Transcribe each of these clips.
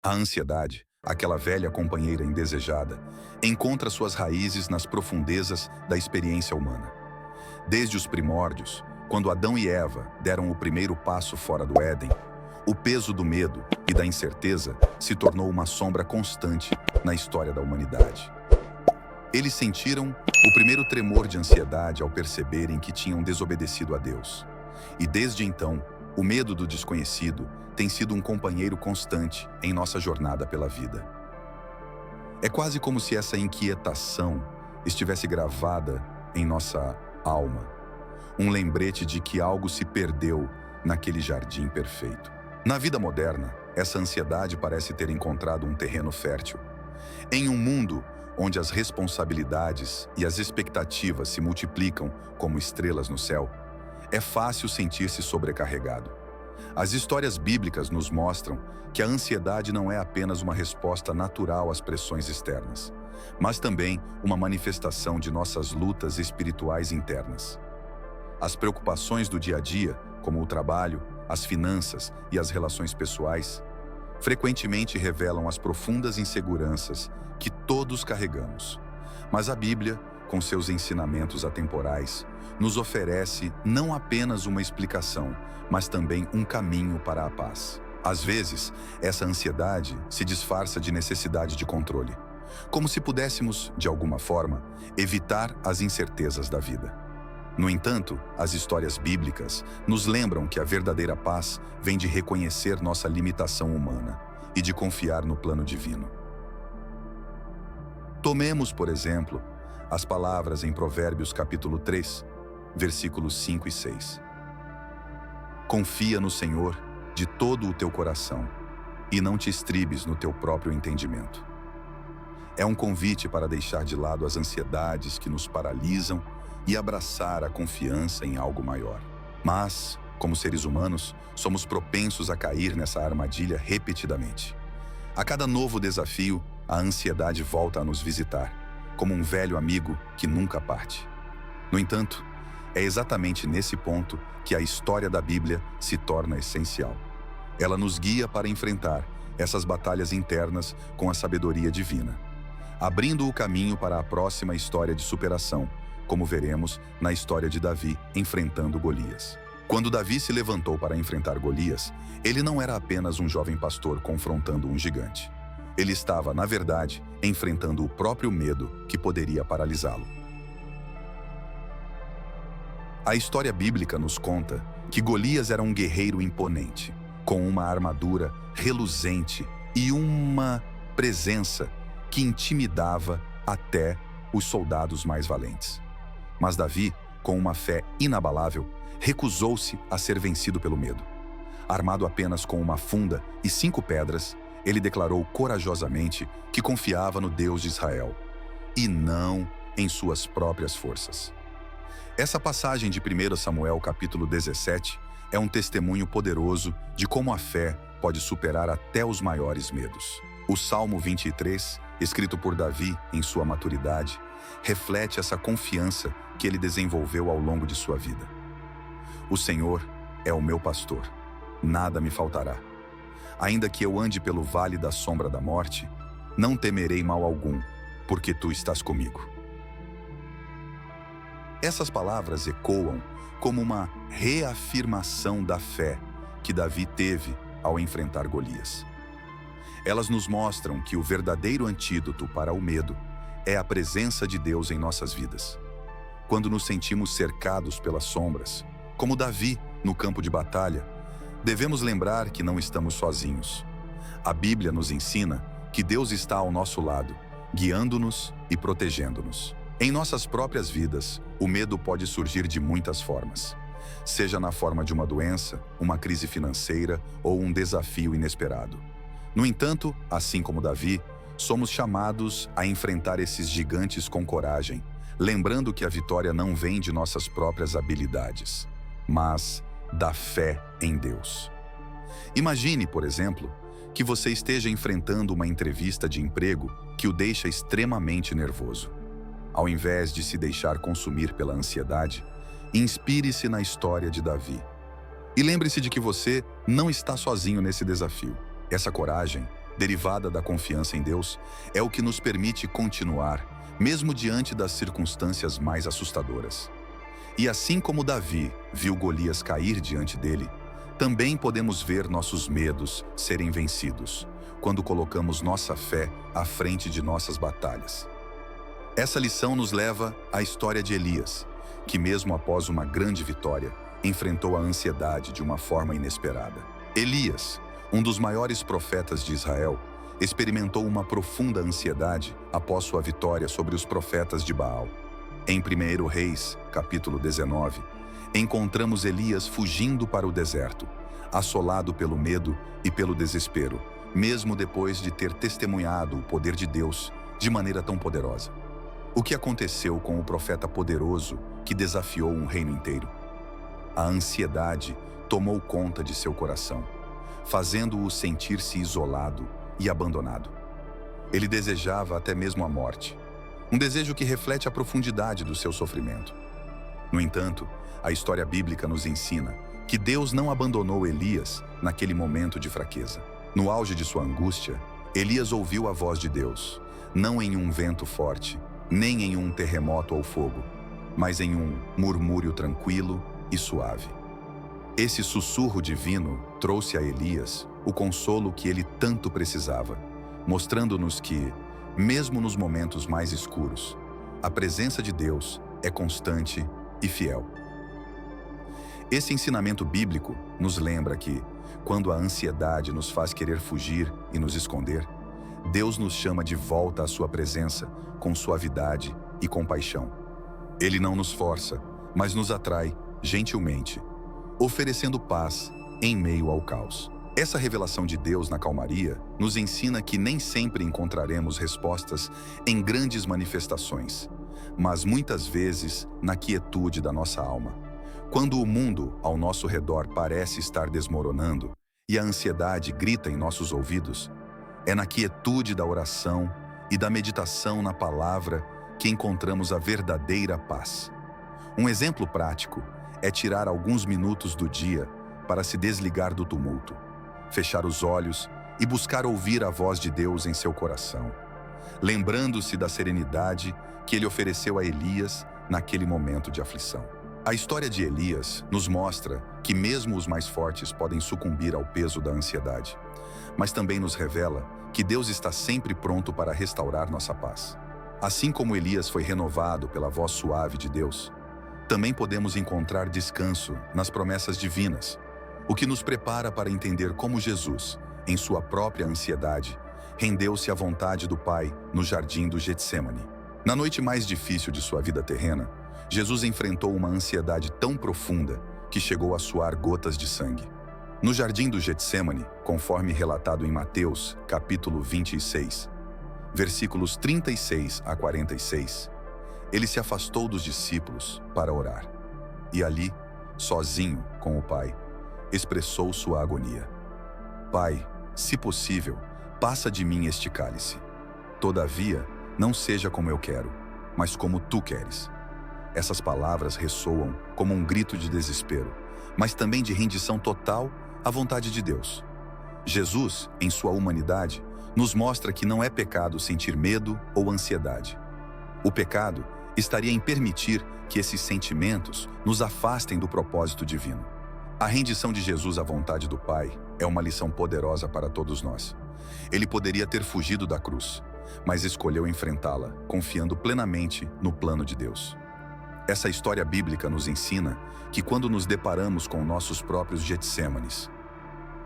A ansiedade, aquela velha companheira indesejada, encontra suas raízes nas profundezas da experiência humana. Desde os primórdios, quando Adão e Eva deram o primeiro passo fora do Éden, o peso do medo e da incerteza se tornou uma sombra constante na história da humanidade. Eles sentiram o primeiro tremor de ansiedade ao perceberem que tinham desobedecido a Deus. E desde então, o medo do desconhecido tem sido um companheiro constante em nossa jornada pela vida. É quase como se essa inquietação estivesse gravada em nossa alma, um lembrete de que algo se perdeu naquele jardim perfeito. Na vida moderna, essa ansiedade parece ter encontrado um terreno fértil. Em um mundo onde as responsabilidades e as expectativas se multiplicam como estrelas no céu, é fácil sentir-se sobrecarregado. As histórias bíblicas nos mostram que a ansiedade não é apenas uma resposta natural às pressões externas, mas também uma manifestação de nossas lutas espirituais internas. As preocupações do dia a dia, como o trabalho, as finanças e as relações pessoais, frequentemente revelam as profundas inseguranças que todos carregamos. Mas a Bíblia, com seus ensinamentos atemporais, nos oferece não apenas uma explicação, mas também um caminho para a paz. Às vezes, essa ansiedade se disfarça de necessidade de controle, como se pudéssemos, de alguma forma, evitar as incertezas da vida. No entanto, as histórias bíblicas nos lembram que a verdadeira paz vem de reconhecer nossa limitação humana e de confiar no plano divino. Tomemos, por exemplo, as palavras em Provérbios capítulo 3, versículos 5 e 6. Confia no Senhor de todo o teu coração e não te estribes no teu próprio entendimento. É um convite para deixar de lado as ansiedades que nos paralisam e abraçar a confiança em algo maior. Mas, como seres humanos, somos propensos a cair nessa armadilha repetidamente. A cada novo desafio, a ansiedade volta a nos visitar, como um velho amigo que nunca parte. No entanto, é exatamente nesse ponto que a história da Bíblia se torna essencial. Ela nos guia para enfrentar essas batalhas internas com a sabedoria divina, abrindo o caminho para a próxima história de superação, como veremos na história de Davi enfrentando Golias. Quando Davi se levantou para enfrentar Golias, ele não era apenas um jovem pastor confrontando um gigante. Ele estava, na verdade, enfrentando o próprio medo que poderia paralisá-lo. A história bíblica nos conta que Golias era um guerreiro imponente, com uma armadura reluzente e uma presença que intimidava até os soldados mais valentes. Mas Davi, com uma fé inabalável, recusou-se a ser vencido pelo medo. Armado apenas com uma funda e 5 pedras, ele declarou corajosamente que confiava no Deus de Israel, e não em suas próprias forças. Essa passagem de 1 Samuel capítulo 17 é um testemunho poderoso de como a fé pode superar até os maiores medos. O Salmo 23, escrito por Davi em sua maturidade, reflete essa confiança que ele desenvolveu ao longo de sua vida. O Senhor é o meu pastor, nada me faltará. Ainda que eu ande pelo vale da sombra da morte, não temerei mal algum, porque tu estás comigo. Essas palavras ecoam como uma reafirmação da fé que Davi teve ao enfrentar Golias. Elas nos mostram que o verdadeiro antídoto para o medo é a presença de Deus em nossas vidas. Quando nos sentimos cercados pelas sombras, como Davi no campo de batalha, devemos lembrar que não estamos sozinhos. A Bíblia nos ensina que Deus está ao nosso lado, guiando-nos e protegendo-nos. Em nossas próprias vidas, o medo pode surgir de muitas formas, seja na forma de uma doença, uma crise financeira ou um desafio inesperado. No entanto, assim como Davi, somos chamados a enfrentar esses gigantes com coragem, lembrando que a vitória não vem de nossas próprias habilidades, mas da fé em Deus. Imagine, por exemplo, que você esteja enfrentando uma entrevista de emprego que o deixa extremamente nervoso. Ao invés de se deixar consumir pela ansiedade, inspire-se na história de Davi. E lembre-se de que você não está sozinho nesse desafio. Essa coragem derivada da confiança em Deus, é o que nos permite continuar, mesmo diante das circunstâncias mais assustadoras. E assim como Davi viu Golias cair diante dele, também podemos ver nossos medos serem vencidos, quando colocamos nossa fé à frente de nossas batalhas. Essa lição nos leva à história de Elias, que mesmo após uma grande vitória, enfrentou a ansiedade de uma forma inesperada. Elias, um dos maiores profetas de Israel, experimentou uma profunda ansiedade após sua vitória sobre os profetas de Baal. Em 1 Reis, capítulo 19, encontramos Elias fugindo para o deserto, assolado pelo medo e pelo desespero, mesmo depois de ter testemunhado o poder de Deus de maneira tão poderosa. O que aconteceu com o profeta poderoso que desafiou um reino inteiro? A ansiedade tomou conta de seu coração, fazendo-o sentir-se isolado e abandonado. Ele desejava até mesmo a morte, um desejo que reflete a profundidade do seu sofrimento. No entanto, a história bíblica nos ensina que Deus não abandonou Elias naquele momento de fraqueza. No auge de sua angústia, Elias ouviu a voz de Deus, não em um vento forte, nem em um terremoto ou fogo, mas em um murmúrio tranquilo e suave. Esse sussurro divino trouxe a Elias o consolo que ele tanto precisava, mostrando-nos que, mesmo nos momentos mais escuros, a presença de Deus é constante e fiel. Esse ensinamento bíblico nos lembra que, quando a ansiedade nos faz querer fugir e nos esconder, Deus nos chama de volta à sua presença com suavidade e compaixão. Ele não nos força, mas nos atrai gentilmente, oferecendo paz em meio ao caos. Essa revelação de Deus na calmaria nos ensina que nem sempre encontraremos respostas em grandes manifestações, mas muitas vezes na quietude da nossa alma. Quando o mundo ao nosso redor parece estar desmoronando e a ansiedade grita em nossos ouvidos, é na quietude da oração e da meditação na palavra que encontramos a verdadeira paz. Um exemplo prático é tirar alguns minutos do dia para se desligar do tumulto, fechar os olhos e buscar ouvir a voz de Deus em seu coração, lembrando-se da serenidade que ele ofereceu a Elias naquele momento de aflição. A história de Elias nos mostra que mesmo os mais fortes podem sucumbir ao peso da ansiedade, mas também nos revela que Deus está sempre pronto para restaurar nossa paz. Assim como Elias foi renovado pela voz suave de Deus, também podemos encontrar descanso nas promessas divinas, o que nos prepara para entender como Jesus, em sua própria ansiedade, rendeu-se à vontade do Pai no jardim do Getsêmani. Na noite mais difícil de sua vida terrena, Jesus enfrentou uma ansiedade tão profunda que chegou a suar gotas de sangue. No jardim do Getsêmani, conforme relatado em Mateus, capítulo 26, versículos 36 a 46, ele se afastou dos discípulos para orar. E ali, sozinho com o Pai, expressou sua agonia. Pai, se possível, passa de mim este cálice. Todavia, não seja como eu quero, mas como tu queres. Essas palavras ressoam como um grito de desespero, mas também de rendição total à vontade de Deus. Jesus, em sua humanidade, nos mostra que não é pecado sentir medo ou ansiedade. O pecado estaria em permitir que esses sentimentos nos afastem do propósito divino. A rendição de Jesus à vontade do Pai é uma lição poderosa para todos nós. Ele poderia ter fugido da cruz, mas escolheu enfrentá-la, confiando plenamente no plano de Deus. Essa história bíblica nos ensina que quando nos deparamos com nossos próprios Getsêmanes,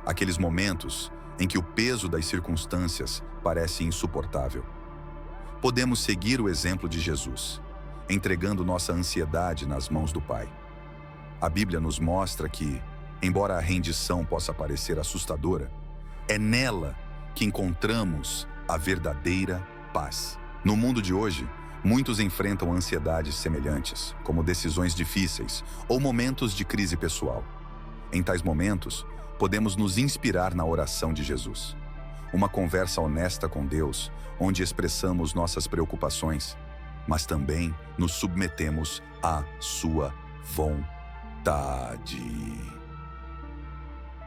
aqueles momentos em que o peso das circunstâncias parece insuportável, podemos seguir o exemplo de Jesus, entregando nossa ansiedade nas mãos do Pai. A Bíblia nos mostra que, embora a rendição possa parecer assustadora, é nela que encontramos a verdadeira paz. No mundo de hoje, muitos enfrentam ansiedades semelhantes, como decisões difíceis ou momentos de crise pessoal. Em tais momentos, podemos nos inspirar na oração de Jesus. Uma conversa honesta com Deus, onde expressamos nossas preocupações, mas também nos submetemos à sua vontade.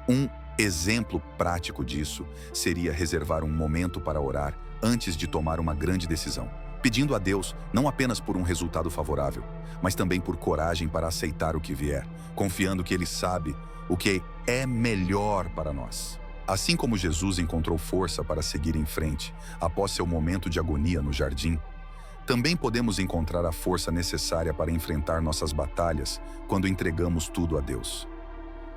Um Exemplo prático disso seria reservar um momento para orar antes de tomar uma grande decisão, pedindo a Deus não apenas por um resultado favorável, mas também por coragem para aceitar o que vier, confiando que Ele sabe o que é melhor para nós. Assim como Jesus encontrou força para seguir em frente após seu momento de agonia no jardim, também podemos encontrar a força necessária para enfrentar nossas batalhas quando entregamos tudo a Deus.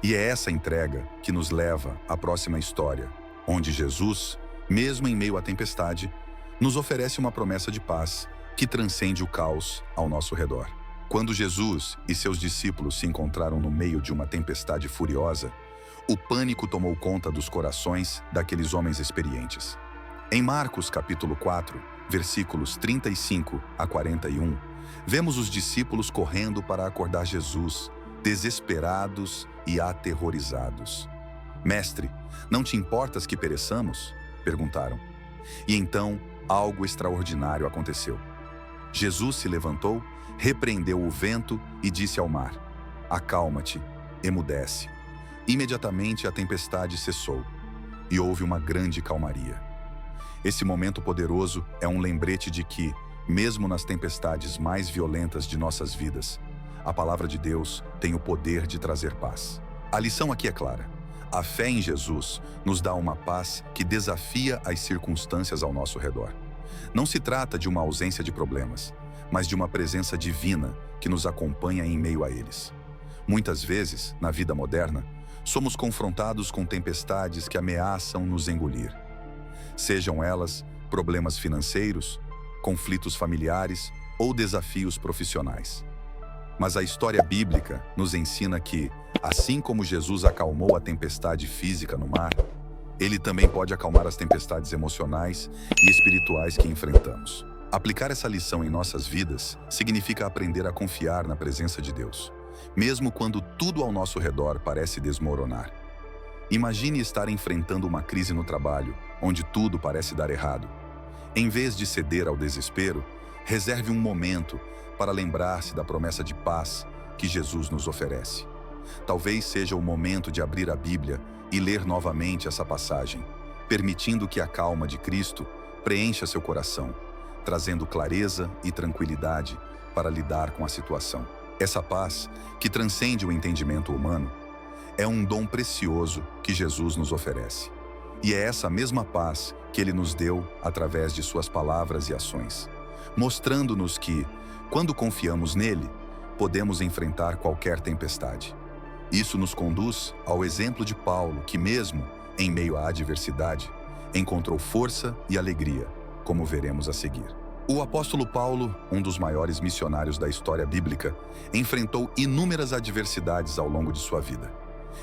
E é essa entrega que nos leva à próxima história, onde Jesus, mesmo em meio à tempestade, nos oferece uma promessa de paz que transcende o caos ao nosso redor. Quando Jesus e seus discípulos se encontraram no meio de uma tempestade furiosa, o pânico tomou conta dos corações daqueles homens experientes. Em Marcos capítulo 4, versículos 35 a 41, vemos os discípulos correndo para acordar Jesus, desesperados e aterrorizados. "Mestre, não te importas que pereçamos?" perguntaram. E então, algo extraordinário aconteceu. Jesus se levantou, repreendeu o vento e disse ao mar: "Acalma-te, emudece." Imediatamente a tempestade cessou e houve uma grande calmaria. Esse momento poderoso é um lembrete de que, mesmo nas tempestades mais violentas de nossas vidas, a palavra de Deus tem o poder de trazer paz. A lição aqui é clara. A fé em Jesus nos dá uma paz que desafia as circunstâncias ao nosso redor. Não se trata de uma ausência de problemas, mas de uma presença divina que nos acompanha em meio a eles. Muitas vezes, na vida moderna, somos confrontados com tempestades que ameaçam nos engolir. Sejam elas problemas financeiros, conflitos familiares ou desafios profissionais. Mas a história bíblica nos ensina que, assim como Jesus acalmou a tempestade física no mar, Ele também pode acalmar as tempestades emocionais e espirituais que enfrentamos. Aplicar essa lição em nossas vidas significa aprender a confiar na presença de Deus, mesmo quando tudo ao nosso redor parece desmoronar. Imagine estar enfrentando uma crise no trabalho, onde tudo parece dar errado. Em vez de ceder ao desespero, reserve um momento para lembrar-se da promessa de paz que Jesus nos oferece. Talvez seja o momento de abrir a Bíblia e ler novamente essa passagem, permitindo que a calma de Cristo preencha seu coração, trazendo clareza e tranquilidade para lidar com a situação. Essa paz, que transcende o entendimento humano, é um dom precioso que Jesus nos oferece. E é essa mesma paz que Ele nos deu através de suas palavras e ações, mostrando-nos que, quando confiamos nele, podemos enfrentar qualquer tempestade. Isso nos conduz ao exemplo de Paulo, que mesmo em meio à adversidade, encontrou força e alegria, como veremos a seguir. O apóstolo Paulo, um dos maiores missionários da história bíblica, enfrentou inúmeras adversidades ao longo de sua vida.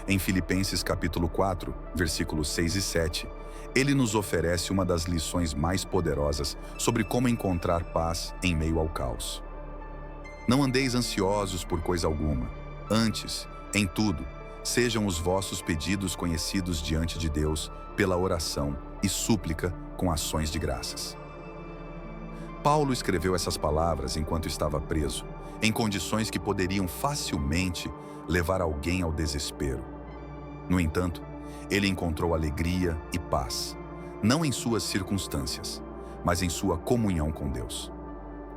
Em Filipenses capítulo 4, versículos 6 e 7, ele nos oferece uma das lições mais poderosas sobre como encontrar paz em meio ao caos. "Não andeis ansiosos por coisa alguma. Antes, em tudo, sejam os vossos pedidos conhecidos diante de Deus pela oração e súplica com ações de graças." Paulo escreveu essas palavras enquanto estava preso, em condições que poderiam facilmente levar alguém ao desespero. No entanto, ele encontrou alegria e paz, não em suas circunstâncias, mas em sua comunhão com Deus.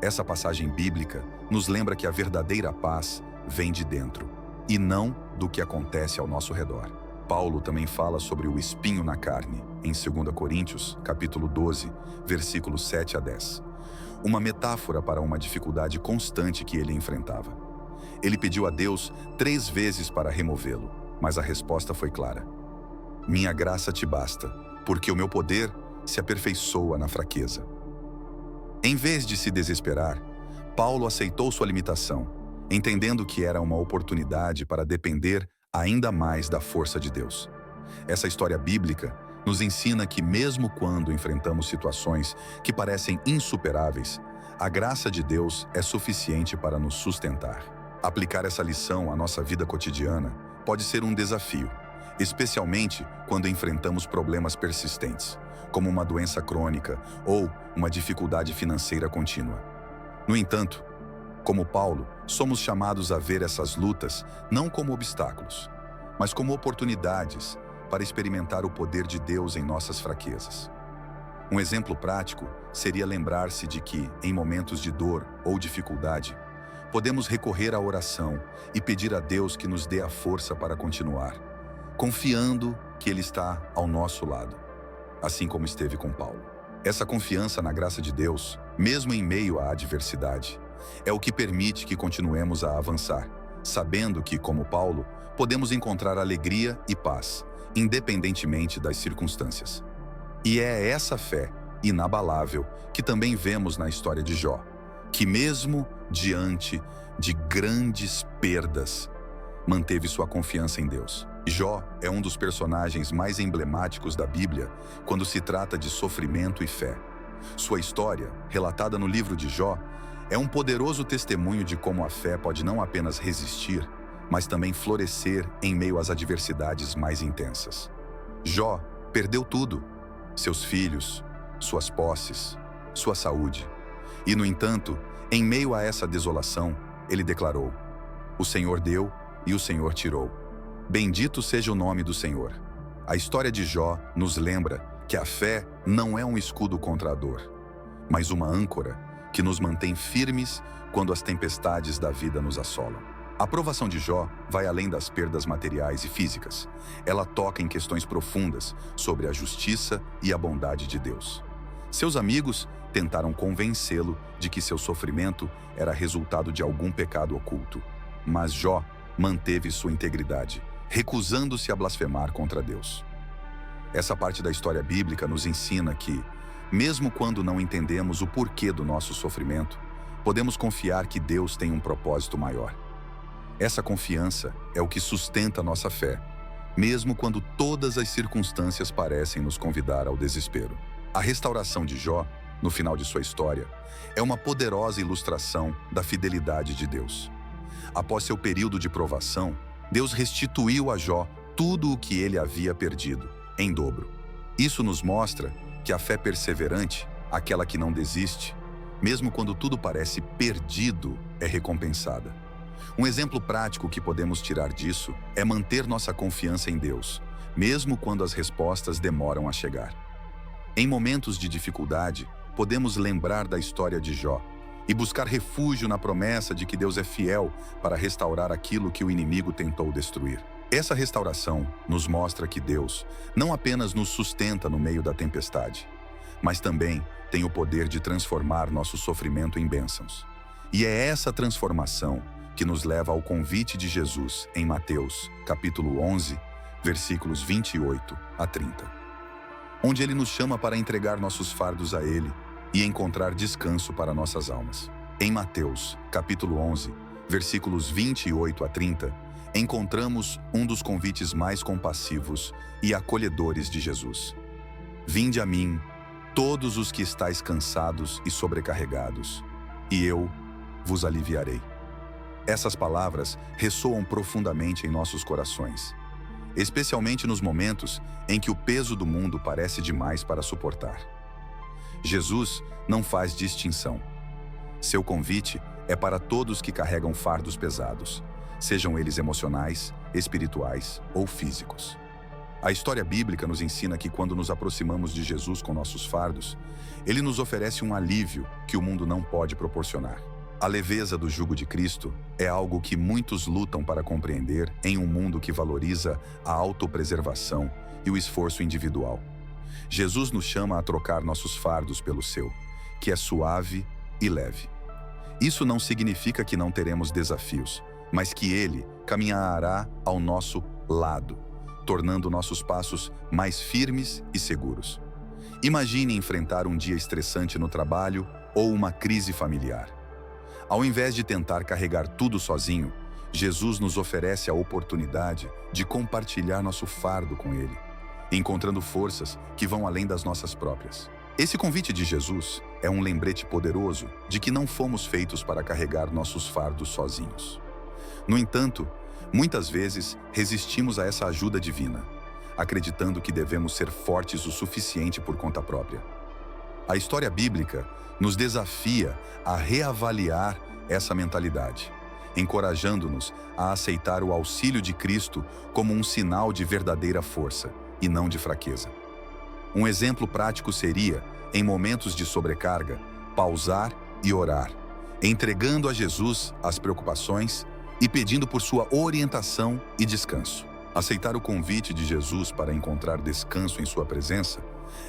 Essa passagem bíblica nos lembra que a verdadeira paz vem de dentro, e não do que acontece ao nosso redor. Paulo também fala sobre o espinho na carne, em 2 Coríntios, capítulo 12, versículos 7 a 10. Uma metáfora para uma dificuldade constante que ele enfrentava. Ele pediu a Deus 3 vezes para removê-lo, mas a resposta foi clara: "Minha graça te basta, porque o meu poder se aperfeiçoa na fraqueza." Em vez de se desesperar, Paulo aceitou sua limitação, entendendo que era uma oportunidade para depender ainda mais da força de Deus. Essa história bíblica nos ensina que, mesmo quando enfrentamos situações que parecem insuperáveis, a graça de Deus é suficiente para nos sustentar. Aplicar essa lição à nossa vida cotidiana pode ser um desafio, especialmente quando enfrentamos problemas persistentes, como uma doença crônica ou uma dificuldade financeira contínua. No entanto, como Paulo, somos chamados a ver essas lutas não como obstáculos, mas como oportunidades para experimentar o poder de Deus em nossas fraquezas. Um exemplo prático seria lembrar-se de que, em momentos de dor ou dificuldade, podemos recorrer à oração e pedir a Deus que nos dê a força para continuar, confiando que Ele está ao nosso lado, assim como esteve com Paulo. Essa confiança na graça de Deus, mesmo em meio à adversidade, é o que permite que continuemos a avançar, sabendo que, como Paulo, podemos encontrar alegria e paz, independentemente das circunstâncias. E é essa fé inabalável que também vemos na história de Jó, que mesmo diante de grandes perdas, manteve sua confiança em Deus. Jó é um dos personagens mais emblemáticos da Bíblia quando se trata de sofrimento e fé. Sua história, relatada no livro de Jó, é um poderoso testemunho de como a fé pode não apenas resistir, mas também florescer em meio às adversidades mais intensas. Jó perdeu tudo: seus filhos, suas posses, sua saúde. E, no entanto, em meio a essa desolação, ele declarou: "O Senhor deu e o Senhor tirou. Bendito seja o nome do Senhor." A história de Jó nos lembra que a fé não é um escudo contra a dor, mas uma âncora que nos mantém firmes quando as tempestades da vida nos assolam. A provação de Jó vai além das perdas materiais e físicas. Ela toca em questões profundas sobre a justiça e a bondade de Deus. Seus amigos tentaram convencê-lo de que seu sofrimento era resultado de algum pecado oculto, mas Jó manteve sua integridade, recusando-se a blasfemar contra Deus. Essa parte da história bíblica nos ensina que, mesmo quando não entendemos o porquê do nosso sofrimento, podemos confiar que Deus tem um propósito maior. Essa confiança é o que sustenta nossa fé, mesmo quando todas as circunstâncias parecem nos convidar ao desespero. A restauração de Jó, no final de sua história, é uma poderosa ilustração da fidelidade de Deus. Após seu período de provação, Deus restituiu a Jó tudo o que ele havia perdido, em dobro. Isso nos mostra que a fé perseverante, aquela que não desiste, mesmo quando tudo parece perdido, é recompensada. Um exemplo prático que podemos tirar disso é manter nossa confiança em Deus, mesmo quando as respostas demoram a chegar. Em momentos de dificuldade, podemos lembrar da história de Jó e buscar refúgio na promessa de que Deus é fiel para restaurar aquilo que o inimigo tentou destruir. Essa restauração nos mostra que Deus não apenas nos sustenta no meio da tempestade, mas também tem o poder de transformar nosso sofrimento em bênçãos. E é essa transformação que nos leva ao convite de Jesus em Mateus, capítulo 11, versículos 28 a 30, onde ele nos chama para entregar nossos fardos a ele e encontrar descanso para nossas almas. Em Mateus, capítulo 11, versículos 28 a 30, encontramos um dos convites mais compassivos e acolhedores de Jesus. "Vinde a mim, todos os que estáis cansados e sobrecarregados, e eu vos aliviarei." Essas palavras ressoam profundamente em nossos corações, especialmente nos momentos em que o peso do mundo parece demais para suportar. Jesus não faz distinção. Seu convite é para todos que carregam fardos pesados, sejam eles emocionais, espirituais ou físicos. A história bíblica nos ensina que quando nos aproximamos de Jesus com nossos fardos, ele nos oferece um alívio que o mundo não pode proporcionar. A leveza do jugo de Cristo é algo que muitos lutam para compreender em um mundo que valoriza a autopreservação e o esforço individual. Jesus nos chama a trocar nossos fardos pelo seu, que é suave e leve. Isso não significa que não teremos desafios, mas que ele caminhará ao nosso lado, tornando nossos passos mais firmes e seguros. Imagine enfrentar um dia estressante no trabalho ou uma crise familiar. Ao invés de tentar carregar tudo sozinho, Jesus nos oferece a oportunidade de compartilhar nosso fardo com ele, encontrando forças que vão além das nossas próprias. Esse convite de Jesus é um lembrete poderoso de que não fomos feitos para carregar nossos fardos sozinhos. No entanto, muitas vezes resistimos a essa ajuda divina, acreditando que devemos ser fortes o suficiente por conta própria. A história bíblica nos desafia a reavaliar essa mentalidade encorajando-nos a aceitar o auxílio de Cristo como um sinal de verdadeira força e não de fraqueza. Um exemplo prático seria, em momentos de sobrecarga, pausar e orar, entregando a Jesus as preocupações e pedindo por sua orientação e descanso. Aceitar o convite de Jesus para encontrar descanso em sua presença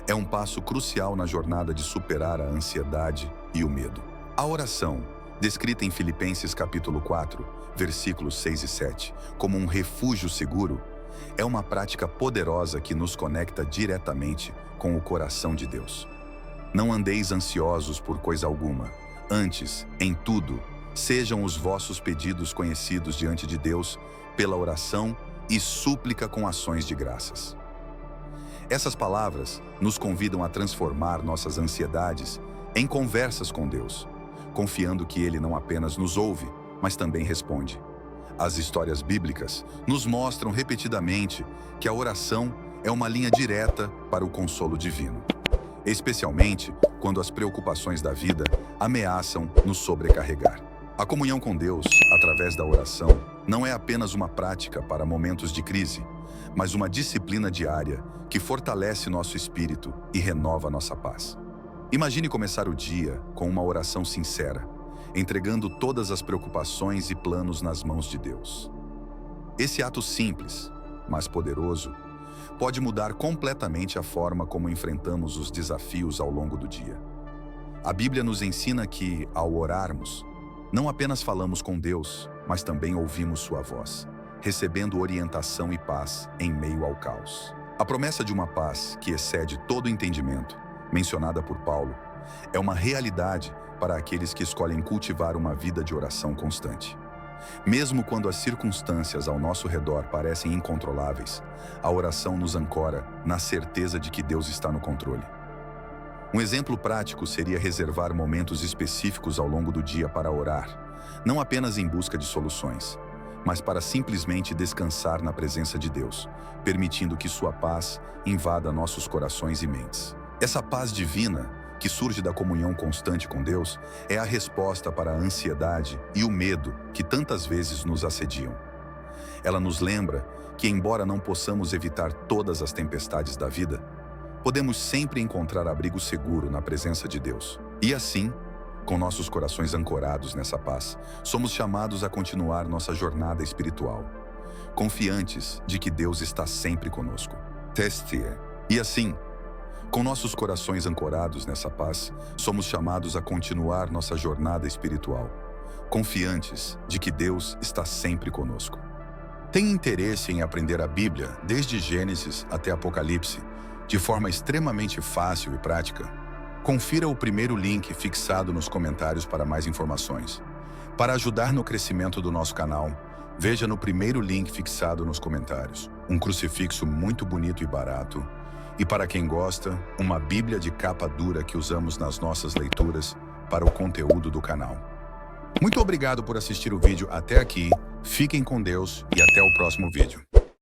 é um passo crucial na jornada de superar a ansiedade e o medo. A oração, descrita em Filipenses capítulo 4, versículos 6 e 7, como um refúgio seguro, é uma prática poderosa que nos conecta diretamente com o coração de Deus. Não andeis ansiosos por coisa alguma, antes, em tudo, sejam os vossos pedidos conhecidos diante de Deus pela oração e súplica com ações de graças. Essas palavras nos convidam a transformar nossas ansiedades em conversas com Deus, confiando que Ele não apenas nos ouve, mas também responde. As histórias bíblicas nos mostram repetidamente que a oração é uma linha direta para o consolo divino, especialmente quando as preocupações da vida ameaçam nos sobrecarregar. A comunhão com Deus, através da oração, não é apenas uma prática para momentos de crise, mas uma disciplina diária que fortalece nosso espírito e renova nossa paz. Imagine começar o dia com uma oração sincera, entregando todas as preocupações e planos nas mãos de Deus. Esse ato simples, mas poderoso, pode mudar completamente a forma como enfrentamos os desafios ao longo do dia. A Bíblia nos ensina que, ao orarmos, não apenas falamos com Deus, mas também ouvimos sua voz, recebendo orientação e paz em meio ao caos. A promessa de uma paz que excede todo entendimento, mencionada por Paulo, é uma realidade para aqueles que escolhem cultivar uma vida de oração constante. Mesmo quando as circunstâncias ao nosso redor parecem incontroláveis, a oração nos ancora na certeza de que Deus está no controle. Um exemplo prático seria reservar momentos específicos ao longo do dia para orar, não apenas em busca de soluções, mas para simplesmente descansar na presença de Deus, permitindo que sua paz invada nossos corações e mentes. Essa paz divina, que surge da comunhão constante com Deus, é a resposta para a ansiedade e o medo que tantas vezes nos assediam. Ela nos lembra que, embora não possamos evitar todas as tempestades da vida, podemos sempre encontrar abrigo seguro na presença de Deus. E assim, com nossos corações ancorados nessa paz, somos chamados a continuar nossa jornada espiritual, confiantes de que Deus está sempre conosco. E assim, com nossos corações ancorados nessa paz, somos chamados a continuar nossa jornada espiritual, confiantes de que Deus está sempre conosco. Tem interesse em aprender a Bíblia, desde Gênesis até Apocalipse, de forma extremamente fácil e prática? Confira o primeiro link fixado nos comentários para mais informações. Para ajudar no crescimento do nosso canal, veja no primeiro link fixado nos comentários um crucifixo muito bonito e barato, e para quem gosta, uma Bíblia de capa dura que usamos nas nossas leituras para o conteúdo do canal. Muito obrigado por assistir o vídeo até aqui, fiquem com Deus e até o próximo vídeo.